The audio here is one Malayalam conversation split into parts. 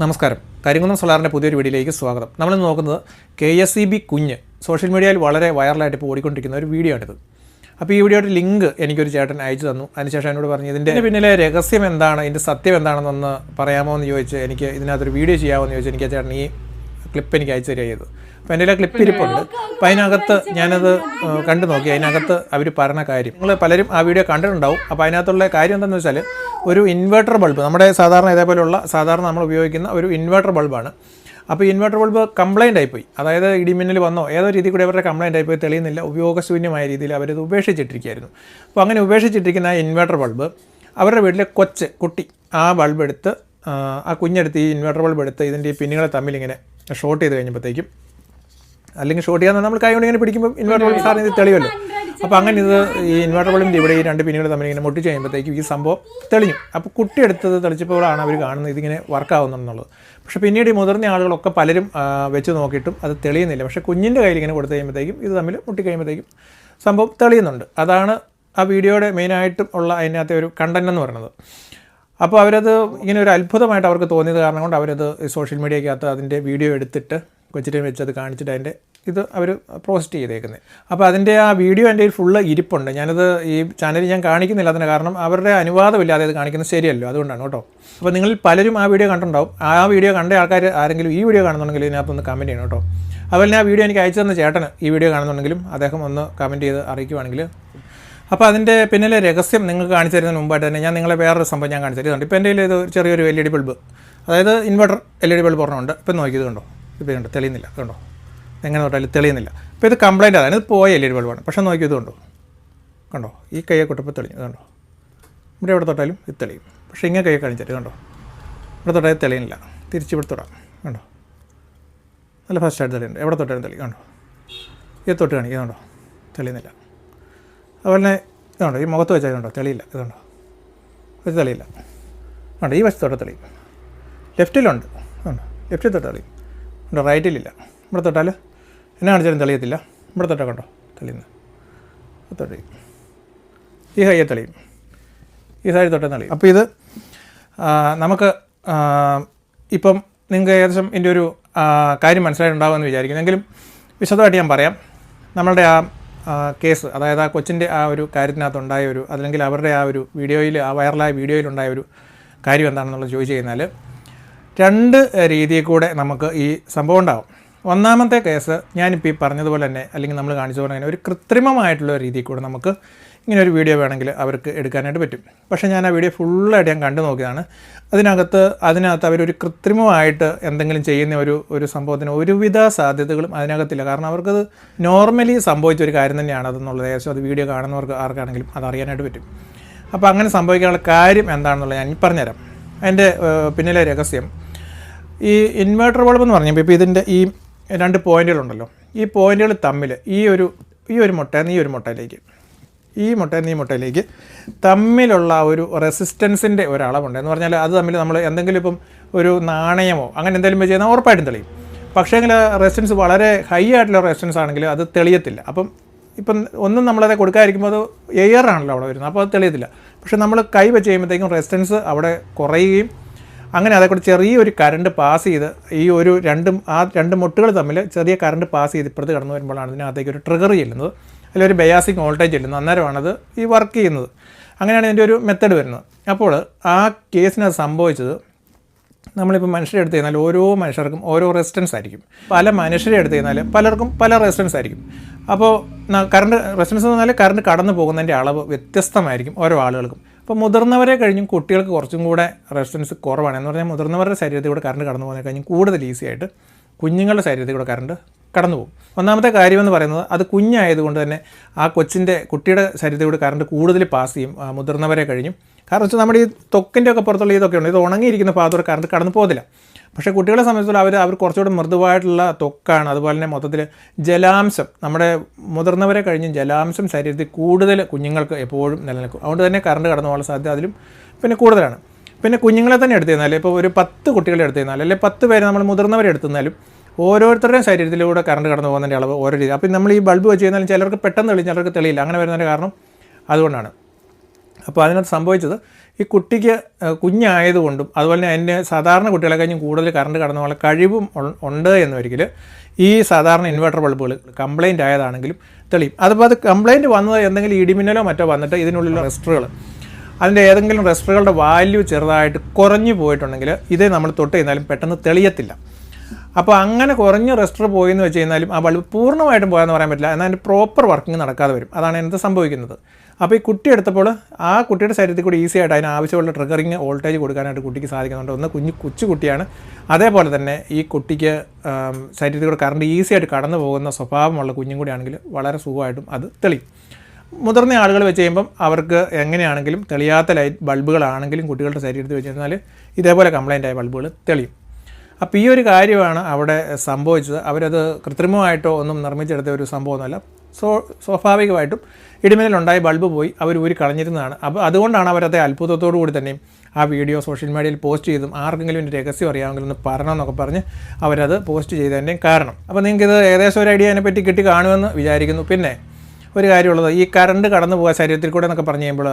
നമസ്കാരം. കരിങ്കുന്നം സോളാറിൻ്റെ പുതിയൊരു വീഡിയോയിലേക്ക് സ്വാഗതം. നമ്മൾ നോക്കുന്നത് KSEB കുഞ്ഞ് സോഷ്യൽ മീഡിയയിൽ വളരെ വൈറലായിട്ട് ഇപ്പോൾ ഓടിക്കൊണ്ടിരിക്കുന്ന ഒരു വീഡിയോ ആണിത്. അപ്പോൾ ഈ വീഡിയോയുടെ ലിങ്ക് എനിക്കൊരു ചേട്ടൻ അയച്ചു തന്നു. അതിനുശേഷം എന്നോട് പറഞ്ഞു ഇതിൻ്റെ പിന്നിലെ രഹസ്യം എന്താണ്, ഇതിൻ്റെ സത്യം എന്താണെന്നൊന്ന് പറയാമോ എന്ന് ചോദിച്ച് എനിക്ക് ഇതിനകത്തൊരു വീഡിയോ ചെയ്യാമോ എന്ന് ചോദിച്ച് എനിക്ക് ആ ചേട്ടൻ ഈ ക്ലിപ്പ് എനിക്ക് അയച്ചു തരിക ചെയ്തു. അപ്പോൾ എൻ്റെ ക്ലിപ്പ് ഇരിപ്പുണ്ട്. അപ്പോൾ അതിനകത്ത് ഞാനത് കണ്ടു നോക്കി. അതിനകത്ത് അവർ പറഞ്ഞ കാര്യം നിങ്ങൾ പലരും ആ വീഡിയോ കണ്ടിട്ടുണ്ടാവും. അപ്പോൾ അതിനകത്തുള്ള കാര്യം എന്താണെന്ന് വെച്ചാൽ ഒരു ഇൻവെർട്ടർ ബൾബ്, നമ്മുടെ സാധാരണ ഇതേപോലെയുള്ള സാധാരണ നമ്മൾ ഉപയോഗിക്കുന്ന ഒരു ഇൻവെർട്ടർ ബൾബാണ്. അപ്പോൾ ഇൻവെർട്ടർ ബൾബ് കംപ്ലൈൻ്റ് ആയിപ്പോയി. അതായത് ഇടിമിന്നൽ വന്നോ ഏതോ രീതിയിൽ കൂടി അവരുടെ കംപ്ലൈൻ്റ് ആയിപ്പോയി, തെളിയുന്നില്ല. ഉപയോഗശൂന്യമായ രീതിയിൽ അവരത് ഉപേക്ഷിച്ചിട്ടിരിക്കുകയായിരുന്നു. അപ്പോൾ അങ്ങനെ ഉപേക്ഷിച്ചിട്ടിരിക്കുന്ന ആ ഇൻവെർട്ടർ ബൾബ് അവരുടെ വീട്ടിലെ കുട്ടി ആ ബൾബ് എടുത്ത് ആ കുഞ്ഞെടുത്ത് ഈ ഇൻവെർട്ടർ ബൾബ് എടുത്ത് ഇതിൻ്റെ ഈ പിന്നുകളെ തമ്മിൽ ഇങ്ങനെ ഷോർട്ട് ചെയ്ത് കഴിഞ്ഞപ്പോഴത്തേക്കും, അല്ലെങ്കിൽ ഷോർട്ട് ചെയ്യാൻ നമ്മൾ കൈ കൊണ്ട് ഇങ്ങനെ പിടിക്കുമ്പോൾ ഇൻവെർട്ടർ ബൾബ് സാറിന് ഇത് തെളിയുമല്ലോ. അപ്പോൾ അങ്ങനെ ഇത് ഈ ഇൻവെർട്ടർ ബൾബിൻ്റെ ഇവിടെ ഈ രണ്ട് പിന്നുകൾ തമ്മിൽ ഇങ്ങനെ മുട്ടിച്ച് കഴിയുമ്പോഴത്തേക്കും ഈ സംഭവം തെളിഞ്ഞു. അപ്പോൾ കുട്ടി എടുത്തത് തെളിച്ചപ്പോഴാണ് അവർ കാണുന്നത് ഇതിങ്ങനെ വർക്കാവുന്നുള്ളത്. പക്ഷേ പിന്നീട് ഈ മുതിർന്ന ആളുകളൊക്കെ പലരും വെച്ച് നോക്കിയിട്ടും അത് തെളിയുന്നില്ല. പക്ഷേ കുഞ്ഞിൻ്റെ കയ്യിൽ ഇങ്ങനെ കൊടുത്തു കഴിയുമ്പോഴത്തേക്കും ഇത് തമ്മിൽ മുട്ടിക്കഴിയുമ്പോഴത്തേക്കും സംഭവം തെളിയുന്നുണ്ട്. അതാണ് ആ വീഡിയോയുടെ മെയിനായിട്ടും ഉള്ള അതിനകത്തെ ഒരു കണ്ടന്റ് എന്ന് പറയുന്നത്. അപ്പോൾ അവരത് ഇങ്ങനെ ഒരു അത്ഭുതമായിട്ട് അവർക്ക് തോന്നിയത് കാരണം കൊണ്ട് അവരത് സോഷ്യൽ മീഡിയക്കകത്ത് അതിൻ്റെ വീഡിയോ എടുത്തിട്ട് കൊച്ചിനെ വെച്ച് അത് കാണിച്ചിട്ട് അതിൻ്റെ ഇത് അവർ പോസ്റ്റ് ചെയ്തേക്കുന്നത്. അപ്പോൾ അതിൻ്റെ ആ വീഡിയോ എൻ്റെ ഫുള്ള് ഇരിപ്പുണ്ട്. ഞാനത് ഈ ചാനലിൽ ഞാൻ കാണിക്കുന്നില്ല. അതിന് കാരണം അവരുടെ അനുവാദമില്ലാതെ അത് കാണിക്കുന്നത് ശരിയല്ലോ, അതുകൊണ്ടാണ് കേട്ടോ. അപ്പോൾ നിങ്ങൾ പലരും ആ വീഡിയോ കണ്ടിട്ടുണ്ടാവും. ആ വീഡിയോ കണ്ട ആൾക്കാർ ആരെങ്കിലും ഈ വീഡിയോ കാണുന്നുണ്ടെങ്കിൽ ഇതിനകത്തൊന്ന് കമൻറ്റ് ചെയ്യണം കേട്ടോ. അതുപോലെ ആ വീഡിയോ എനിക്ക് അയച്ചു തന്ന ചേട്ടന് ഈ വീഡിയോ കാണുന്നുണ്ടെങ്കിലും അദ്ദേഹം ഒന്ന് കമൻറ്റ് ചെയ്ത് അറിയിക്കുവാണെങ്കിൽ. അപ്പോൾ അതിൻ്റെ പിന്നിലെ രഹസ്യം നിങ്ങൾക്ക് കാണിച്ചു തരുന്നതിന് മുമ്പായിട്ട് തന്നെ ഞാൻ നിങ്ങളെ വേറൊരു സംഭവം ഞാൻ കാണിച്ചു തരുന്നുണ്ട്. ഇപ്പോൾ എൻ്റെ കയ്യിൽ ഇത് ചെറിയൊരു LED ബൾബ്, അതായത് ഇൻവെർട്ടർ LED ബൾബ് ഒരെണ്ണമുണ്ട്. ഇപ്പം നോക്കിയത് കണ്ടോ, ഇപ്പോൾ കണ്ടോ തെളിയുന്നില്ല, കണ്ടോ എങ്ങനെ തൊട്ടാലും തെളിയുന്നില്ല. ഇപ്പോൾ ഇത് കംപ്ലൈൻ്റ് ആണ്, ഇത് പോയ LED ബൾബാണ്. പക്ഷേ നോക്കിയത് കണ്ടോ, കണ്ടോ ഈ കയ്യെ കൊട്ടപ്പോൾ തെളിഞ്ഞു, കണ്ടോ ഇവിടെ എവിടെ തൊട്ടാലും ഇത് തെളിയും. പക്ഷേ ഇങ്ങനെ കയ്യെ കാണിച്ചിട്ട് കണ്ടോ ഇവിടെ തൊട്ടാലും തെളിയുന്നില്ല. തിരിച്ച് ഇവിടെ തൊടാം, കണ്ടോ നല്ല ഫസ്റ്റായിട്ട് തെളിയുണ്ട്. എവിടെ തൊട്ടാലും തെളിയും, കണ്ടോ ഇത് തൊട്ട് കാണിക്കുക, കണ്ടോ തെളിയുന്നില്ല. അതുപോലെ തന്നെ ഇതുണ്ടോ ഈ മുഖത്ത് വെച്ചാൽ കണ്ടോ തെളിയില്ല, ഇതുണ്ടോ ഇത് തെളിയില്ല, കണ്ടോ ഈ വശത്തോടെ തെളിയും. ലെഫ്റ്റിലുണ്ട്, കണ്ടോ ലെഫ്റ്റിൽ തൊട്ട് തെളിയും, കണ്ടോ റൈറ്റിലില്ല. ഇവിടെ തൊട്ടാൽ എന്നെ കാണിച്ചാലും തെളിയത്തില്ല. ഇവിടെ തൊട്ടാൽ കണ്ടോ തെളിയുന്നത്, തെളിയും. ഈ കയ്യെ തെളിയും, ഈ സൈഡ് തൊട്ടേ തെളിയും. അപ്പോൾ ഇത് നമുക്ക് ഇപ്പം നിങ്ങൾക്ക് ഏകദേശം ഇതിൻ്റെ ഒരു കാര്യം മനസ്സിലായിട്ടുണ്ടാകുമെന്ന് വിചാരിക്കുന്നു. എങ്കിലും വിശദമായിട്ട് ഞാൻ പറയാം. നമ്മളുടെ ആ കേസ്, അതായത് ആ കൊച്ചിൻ്റെ ആ ഒരു കാര്യത്തിനകത്തുണ്ടായ ഒരു, അല്ലെങ്കിൽ അവരുടെ ആ ഒരു വീഡിയോയിൽ, ആ വൈറലായ വീഡിയോയിലുണ്ടായ ഒരു കാര്യം എന്താണെന്നുള്ളത് ചോദിച്ചു കഴിഞ്ഞാൽ രണ്ട് രീതിയിൽ കൂടെ നമുക്ക് ഈ സംഭവം ഉണ്ടാകും. ഒന്നാമത്തെ കേസ് ഞാനിപ്പോൾ ഈ പറഞ്ഞതുപോലെ തന്നെ, അല്ലെങ്കിൽ നമ്മൾ കാണിച്ചതുപോലെ തന്നെ ഒരു കൃത്രിമമായിട്ടുള്ള രീതിയിൽ കൂടെ നമുക്ക് ഇങ്ങനെ ഒരു വീഡിയോ വേണമെങ്കിൽ അവർക്ക് എടുക്കാനായിട്ട് പറ്റും. പക്ഷേ ഞാൻ ആ വീഡിയോ ഫുള്ളായിട്ട് ഞാൻ കണ്ടു നോക്കിയതാണ്. അതിനകത്ത് അവരൊരു കൃത്രിമമായിട്ട് എന്തെങ്കിലും ചെയ്യുന്ന ഒരു സംഭവത്തിന് ഒരുവിധ സാധ്യതകളും അതിനകത്തില്ല. കാരണം അവർക്കത് നോർമലി സംഭവിച്ച ഒരു കാര്യം തന്നെയാണ് അതെന്നുള്ളത്. ഏകദേശം അത് വീഡിയോ കാണുന്നവർക്ക് ആർക്കാണെങ്കിലും അത് അറിയാനായിട്ട് പറ്റും. അപ്പോൾ അങ്ങനെ സംഭവിക്കാനുള്ള കാര്യം എന്താണെന്നുള്ളത് ഞാൻ പറഞ്ഞുതരാം. അതിൻ്റെ പിന്നിലെ രഹസ്യം, ഈ ഇൻവെർട്ടർ ബൾബ് എന്ന് പറഞ്ഞപ്പോൾ ഇപ്പോൾ ഇതിൻ്റെ ഈ രണ്ട് പോയിൻറ്റുകളുണ്ടല്ലോ, ഈ പോയിൻറ്റുകൾ തമ്മിൽ ഈ ഒരു മുട്ടയിൽ ഈ ഒരു മുട്ടയിലേക്ക്, ഈ മുട്ടയിൽ ഈ മുട്ടയിലേക്ക് തമ്മിലുള്ള ഒരു റെസിസ്റ്റൻസിൻ്റെ ഒരളവുണ്ട്. എന്ന് പറഞ്ഞാൽ അത് തമ്മിൽ നമ്മൾ എന്തെങ്കിലും ഇപ്പം ഒരു നാണയമോ അങ്ങനെ എന്തെങ്കിലും ചെയ്യുന്ന ഉറപ്പായിട്ടും തെളിയും. പക്ഷേ എങ്കിൽ റെസിസ്റ്റൻസ് വളരെ ഹൈ ആയിട്ടുള്ള റെസിസ്റ്റൻസ് ആണെങ്കിൽ അത് തെളിയത്തില്ല. ഇപ്പം ഒന്നും നമ്മളത് കൊടുക്കാതിരിക്കുമ്പോൾ അത് എയർ ആണല്ലോ അവിടെ വരുന്നത്, അപ്പോൾ അത് തെളിയത്തില്ല. പക്ഷേ നമ്മൾ കൈ വെച്ച് കഴിയുമ്പോഴത്തേക്കും റെസിസ്റ്റൻസ് അവിടെ കുറയുകയും അങ്ങനെ അതേക്കൂടെ ചെറിയൊരു കറണ്ട് പാസ് ചെയ്ത് ഈ രണ്ട് മുട്ടുകൾ തമ്മിൽ ചെറിയ കറണ്ട് പാസ് ചെയ്ത് ഇപ്പുറത്ത് കടന്നു വരുമ്പോഴാണ് ഇതിനകത്തേക്ക് ഒരു ട്രിഗർ ചെല്ലുന്നത്, അല്ലെങ്കിൽ ഒരു ബയാസിങ് വോൾട്ടേജ് ചെല്ലുന്നത്. അന്നേരമാണത് ഈ വർക്ക് ചെയ്യുന്നത്. അങ്ങനെയാണ് ഇതിൻ്റെ ഒരു മെത്തേഡ് വരുന്നത്. അപ്പോൾ ആ കേസിനത് സംഭവിച്ചത്, നമ്മളിപ്പോൾ മനുഷ്യരെ എടുത്ത് കഴിഞ്ഞാൽ ഓരോ മനുഷ്യർക്കും ഓരോ റെസിസ്റ്റൻസ് ആയിരിക്കും. പല മനുഷ്യരെ എടുത്ത് കഴിഞ്ഞാൽ പലർക്കും പല റെസിസ്റ്റൻസ് ആയിരിക്കും. അപ്പോൾ റെസിസ്റ്റൻസ് എന്ന് പറഞ്ഞാൽ കറണ്ട് കടന്നു പോകുന്നതിൻ്റെ അളവ് വ്യത്യസ്തമായിരിക്കും ഓരോ ആളുകൾക്കും. അപ്പോൾ മുതിർന്നവരെ കഴിഞ്ഞും കുട്ടികൾക്ക് കുറച്ചും കൂടെ റെസിസ്റ്റൻസ് കുറവാണ്. എന്ന് പറഞ്ഞാൽ മുതിർന്നവരുടെ ശരീരത്തിൽ കൂടെ കറണ്ട് കടന്നു പോകുന്നതിന് കഴിഞ്ഞും കൂടുതൽ ഈസി ആയിട്ട് കുഞ്ഞുങ്ങളുടെ ശരീരത്തിൽ കൂടെ കറണ്ട് കടന്നു പോകും. ഒന്നാമത്തെ കാര്യമെന്ന് പറയുന്നത്, അത് കുഞ്ഞായതുകൊണ്ട് തന്നെ ആ കുട്ടിയുടെ ശരീരത്തിൽ കൂടെ കറണ്ട് കൂടുതൽ പാസ് ചെയ്യും മുതിർന്നവരെ കഴിഞ്ഞും. കാരണം വെച്ചാൽ നമ്മുടെ ഈ ത്വക്കിൻ്റെ ഒക്കെ പുറത്തുള്ള ഇതൊക്കെ ഉണ്ട്, ഇത് ഉണങ്ങിയിരിക്കുന്ന ഭാഗത്തോടെ കറണ്ട് കടന്നു പോകത്തില്ല. പക്ഷേ കുട്ടികളെ സംബന്ധിച്ചിടത്തോളം അവർ കുറച്ചുകൂടെ മൃദുവായിട്ടുള്ള ത്വക്കാണ്. അതുപോലെ തന്നെ മൊത്തത്തിൽ ജലാംശം, നമ്മുടെ മുതിർന്നവരെ കഴിഞ്ഞും ജലാംശം ശരീരത്തിൽ കൂടുതൽ കുഞ്ഞുങ്ങൾക്ക് എപ്പോഴും നിലനിൽക്കും. അതുകൊണ്ട് തന്നെ കറണ്ട് കടന്നു പോകാനുള്ള സാധ്യത അതിലും പിന്നെ കൂടുതലാണ്. പിന്നെ കുഞ്ഞുങ്ങളെ തന്നെ എടുത്തു കഴിഞ്ഞാൽ, ഇപ്പോൾ ഒരു 10 കുട്ടികളെ എടുത്തു കഴിഞ്ഞാൽ, അല്ലെങ്കിൽ 10 പേരെ നമ്മൾ മുതിർന്നവരെ എടുത്തുന്നാലും ഓരോരുത്തരുടെയും ശരീരത്തിലൂടെ കറണ്ട് കടന്നു പോകുന്നതിൻ്റെ അളവ് ഓരോ രീതി. അപ്പോൾ നമ്മൾ ഈ ബൾബ് വെച്ച് കഴിഞ്ഞാലും ചിലർക്ക് പെട്ടെന്ന് തെളിയും, ചിലർക്ക് തെളിയില്ല. അങ്ങനെ വരുന്നതിൻ്റെ കാരണം അതുകൊണ്ടാണ്. അപ്പോൾ അതിനകത്ത് സംഭവിച്ചത്, ഈ കുട്ടിക്ക് കുഞ്ഞായതുകൊണ്ടും അതുപോലെ തന്നെ അതിൻ്റെ സാധാരണ കുട്ടികളെ കഴിഞ്ഞും കൂടുതൽ കറണ്ട് കടന്നു പോകാനുള്ള കഴിവും ഉണ്ട് എന്നൊരിക്കൽ ഈ സാധാരണ ഇൻവെർട്ടർ ബൾബുകൾ കംപ്ലൈൻറ്റ് ആയതാണെങ്കിലും തെളിയും. അതിപ്പോൾ അത് കംപ്ലൈൻറ്റ് വന്നത് എന്തെങ്കിലും ഇടിമിന്നലോ മറ്റോ വന്നിട്ട് ഇതിനുള്ളിലുള്ള റെസിസ്റ്ററുകൾ അതിൻ്റെ ഏതെങ്കിലും റെസിസ്റ്ററുകളുടെ വാല്യൂ ചെറുതായിട്ട് കുറഞ്ഞു പോയിട്ടുണ്ടെങ്കിൽ ഇതേ നമ്മൾ തൊട്ട് കഴിഞ്ഞാലും പെട്ടെന്ന് തെളിയത്തില്ല. അപ്പോൾ അങ്ങനെ കുറഞ്ഞ റെസിസ്റ്റർ പോയെന്ന് വെച്ച് കഴിഞ്ഞാലും ആ ബൾബ് പൂർണ്ണമായിട്ടും പോകാമെന്ന് പറയാൻ പറ്റില്ല, എന്നാൽ അതിൻ്റെ പ്രോപ്പർ വർക്കിംഗ് നടക്കാതെ വരും. അതാണ് എന്ത് സംഭവിക്കുന്നത്. അപ്പോൾ ഈ കുട്ടി എടുത്തപ്പോൾ ആ കുട്ടിയുടെ ശരീരത്തിൽ കൂടി ഈസി ആയിട്ട് അതിന് ആവശ്യമുള്ള ട്രിഗറിങ് വോൾട്ടേജ് കൊടുക്കാനായിട്ട് കുട്ടിക്ക് സാധിക്കുന്നുണ്ട്. ഒന്ന് കൊച്ചു കുട്ടിയാണ്, അതേപോലെ തന്നെ ഈ കുട്ടിക്ക് ശരീരത്തിൽ കൂടെ കറണ്ട് ഈസി ആയിട്ട് കടന്നു പോകുന്ന സ്വഭാവമുള്ള കുഞ്ഞും കൂടി ആണെങ്കിൽ വളരെ സുഖമായിട്ടും അത് തെളിയും. മുതിർന്ന ആളുകൾ വെച്ച് കഴിയുമ്പം അവർക്ക് എങ്ങനെയാണെങ്കിലും തെളിയാത്ത ലൈറ്റ് ബൾബുകളാണെങ്കിലും കുട്ടികളുടെ ശരീരത്തിൽ വെച്ച് കഴിഞ്ഞാൽ ഇതേപോലെ കംപ്ലൈൻ്റ് ആയ ബൾബുകൾ തെളിയും. അപ്പോൾ ഈ ഒരു കാര്യമാണ് അവിടെ സംഭവിച്ചത്. അവരത് കൃത്രിമമായിട്ടോ ഒന്നും നിർമ്മിച്ചെടുത്ത ഒരു സംഭവമൊന്നുമല്ല. സ്വാഭാവികമായിട്ടും ഇടിമിന്നലുണ്ടായി ബൾബ് പോയി അവർ ഊരി കളഞ്ഞിരുന്നതാണ്. അപ്പോൾ അതുകൊണ്ടാണ് അവരത് അത്ഭുതത്തോടു കൂടി തന്നെയും ആ വീഡിയോ സോഷ്യൽ മീഡിയയിൽ പോസ്റ്റ് ചെയ്തും ആർക്കെങ്കിലും ഇതിൻ്റെ രഹസ്യം അറിയാമെങ്കിൽ ഒന്ന് പറയണമെന്നൊക്കെ പറഞ്ഞ് അവരത് പോസ്റ്റ് ചെയ്തതിൻ്റെയും കാരണം. അപ്പോൾ നിങ്ങൾക്കിത് ഏകദേശം ഒരു ഐഡിയ അതിനെപ്പറ്റി കിട്ടി കാണുമെന്ന് വിചാരിക്കുന്നു. പിന്നെ ഒരു കാര്യമുള്ളത്, ഈ കറണ്ട് കടന്നു പോകുക ശരീരത്തിൽ കൂടെ എന്നൊക്കെ പറഞ്ഞു കഴിയുമ്പോൾ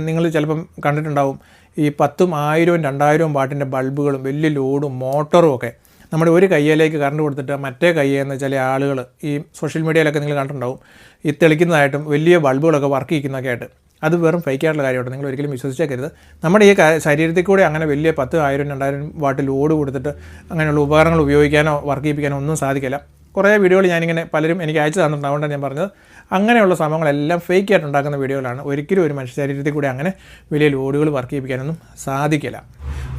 നിങ്ങൾ ചിലപ്പം കണ്ടിട്ടുണ്ടാവും ഈ 10,000, 1000, 2000 വാട്ടിൻ്റെ ബൾബുകളും വലിയ ലോഡും മോട്ടറും ഒക്കെ നമ്മുടെ ഒരു കയ്യിലേക്ക് കറണ്ട് കൊടുത്തിട്ട് മറ്റേ കയ്യെന്ന് ചില ആളുകൾ ഈ സോഷ്യൽ മീഡിയയിലൊക്കെ നിങ്ങൾ കണ്ടിട്ടുണ്ടാവും ഈ തെളിക്കുന്നതായിട്ടും വലിയ ബൾബുകളൊക്കെ വർക്ക് ചെയ്യുന്നതൊക്കെ ആയിട്ട്. അത് വെറും ഫേക്കായിട്ടുള്ള കാര്യമായിട്ട് നിങ്ങൾ ഒരിക്കലും വിശ്വസിച്ചേക്കരുത്. നമ്മുടെ ഈ ശരീരത്തിൽ കൂടെ അങ്ങനെ വലിയ 10,000, 2000 വാട്ട് ലോഡ് കൊടുത്തിട്ട് അങ്ങനെയുള്ള ഉപകരണങ്ങൾ ഉപയോഗിക്കാനോ വർക്ക് ചെയ്യിപ്പിക്കാനോ ഒന്നും സാധിക്കില്ല. കുറേ വീഡിയോകൾ ഞാനിങ്ങനെ പലരും എനിക്ക് അയച്ചു തന്നിട്ടുണ്ട്. അതുകൊണ്ടാണ് ഞാൻ പറഞ്ഞത് അങ്ങനെയുള്ള സംഭവങ്ങളെല്ലാം ഫേക്കായിട്ട് ഉണ്ടാക്കുന്ന വീഡിയോകളാണ്. ഒരിക്കലും ഒരു മനുഷ്യ ശരീരത്തിൽ കൂടെ അങ്ങനെ വലിയ ലോഡുകൾ വർക്ക് ചെയ്യിപ്പിക്കാനൊന്നും സാധിക്കില്ല.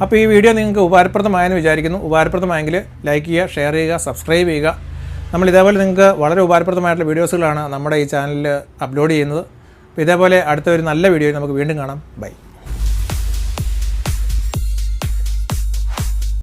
അപ്പോൾ ഈ വീഡിയോ നിങ്ങൾക്ക് ഉപകാരപ്രദമായെന്ന് വിചാരിക്കുന്നു. ഉപകാരപ്രദമായെങ്കിൽ ലൈക്ക് ചെയ്യുക, ഷെയർ ചെയ്യുക, സബ്സ്ക്രൈബ് ചെയ്യുക. നമ്മൾ ഇതേപോലെ നിങ്ങൾക്ക് വളരെ ഉപകാരപ്രദമായിട്ടുള്ള വീഡിയോസുകളാണ് നമ്മുടെ ഈ ചാനലിൽ അപ്ലോഡ് ചെയ്യുന്നത്. അപ്പോൾ ഇതേപോലെ അടുത്ത ഒരു നല്ല വീഡിയോയിൽ നമുക്ക് വീണ്ടും കാണാം. ബൈ.